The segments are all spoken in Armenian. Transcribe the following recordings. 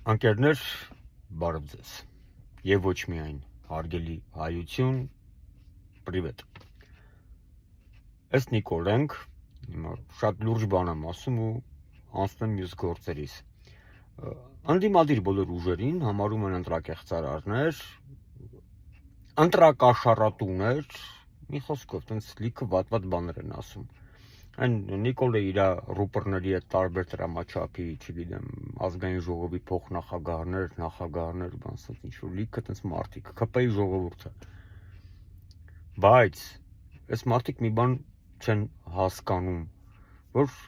Անկերներ, բարև ձեզ, և ոչ միայն հարգելի հայություն, պրիվետ։ Ես Նիկոլ ենք, շատ լուրջ բան եմ ասում ու անցնում մյուս գործերիս։ Ընդդիմադիր բոլոր ուժերին համարում են ընտրակեղծարարներ, ընտրակաշառատուներ, մի խոսքով, տենց լիքը վատ բաներ են ասում։ Այն Նիկոլը իր ռուպորների հետ տարբեր տրամաչափի, չգիտեմ, ազգային ժողովի փոխնախագահներ, նախագահներ, բանսած ինչ-որ լիքը տենց մարդիկ, ՔՊ-ի ժողովուրդը։ Բայց այս մարդիկ մի բան չեն հասկանում, որ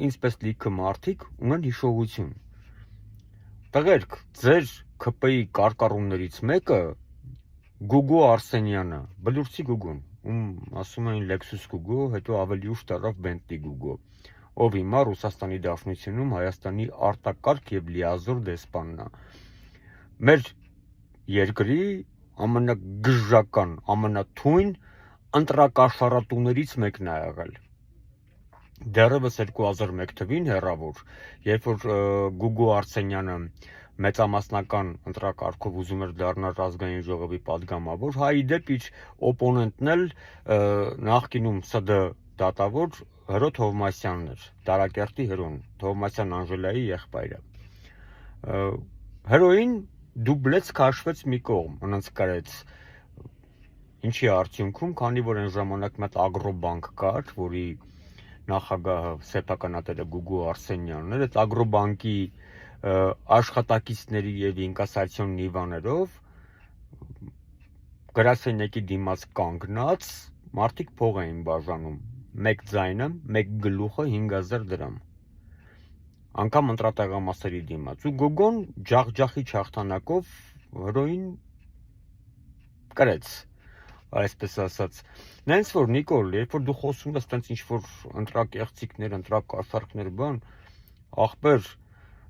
ինձպես լիքը մարդիկ ունեն հիշողություն։ Տղերք, ձեր ՔՊ-ի կարկառուններից մեկը Գուգո Արսենյանը, բլուրցի Գուգոն, ասում էին Lexus Գուգո, հետո ավելի ուշ դառավ Bentley Գուգո, ով հիմա Ռուսաստանի Դաշնությունում Հայաստանի արտակարգ եւ լիազոր դեսպանն է։ Մեր երկրի ամենագժական, ամենաթույն ընտրակաշառատուներից մեկն է եղել։ Դեռևս 2001 թվին հեռավոր, երբ որ Գուգո Արսենյանը մեծամասնական ընտրակարգով ուզում էր դառնալ ազգային ժողովի պատգամավոր, հայի դեպ իր օպոնենտն էլ նախկինում ՍԴ դատավոր Հրո Թովմասյանն էր, Դարակերտի Հրոն, Թովմասյան Անժելայի եղբայրը։ Հրոին դուբլեց քաշվեց մի կողմ, անոնց կարեց։ Ինչի արդյունքում, քանի որ այն ժամանակ մեծ ագրոբանկ կար, որի նախագահը սեփականատերը Գուգո Արսենյանն էր, այդ ագրոբանկի աշխատակիցների եւ ինկասացիոն նիվաներով գրասենյակի դիմաց կանգնած մարդիկ փող էին բաժանում, մեկ ձայնը, մեկ գլուխը 5000 դրամ, անգամ ընտրատեղամասերի դիմաց, ու Գուգոն ջախջախի հաղթանակով հրոին կրեց, այսպես ասած։ Նենց որ Նիկոլ, երբ որ դու խոսում ես տենց ինչ-որ ընտրակեղծիքներ, ընտրակաշառքներ բան, ախպեր,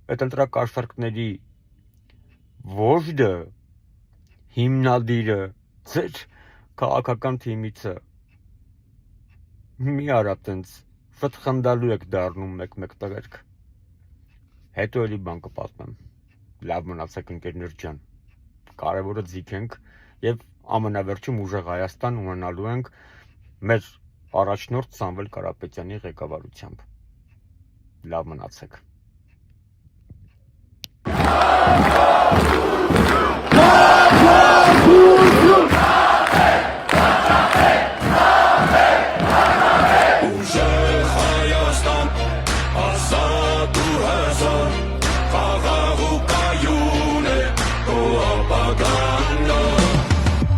այդ ընտրակաշառքների վոժդը, հիմնադիրը, ձեր քաղաքական թիմից է, մի արա տենց, ֆտխնդալու եք դառնում մեկ-մեկ տղերք, հետո էլի բան կպատմեմ, լավ մնացեք ընկերներ ջան, կարևորը ձիգենք և ամենավերջում ուժեղ Հայաստան ունենալու ենք մեր առաջնորդ Սամվել Կարապետյանի ղեկավարությամբ, լավ մնացեք։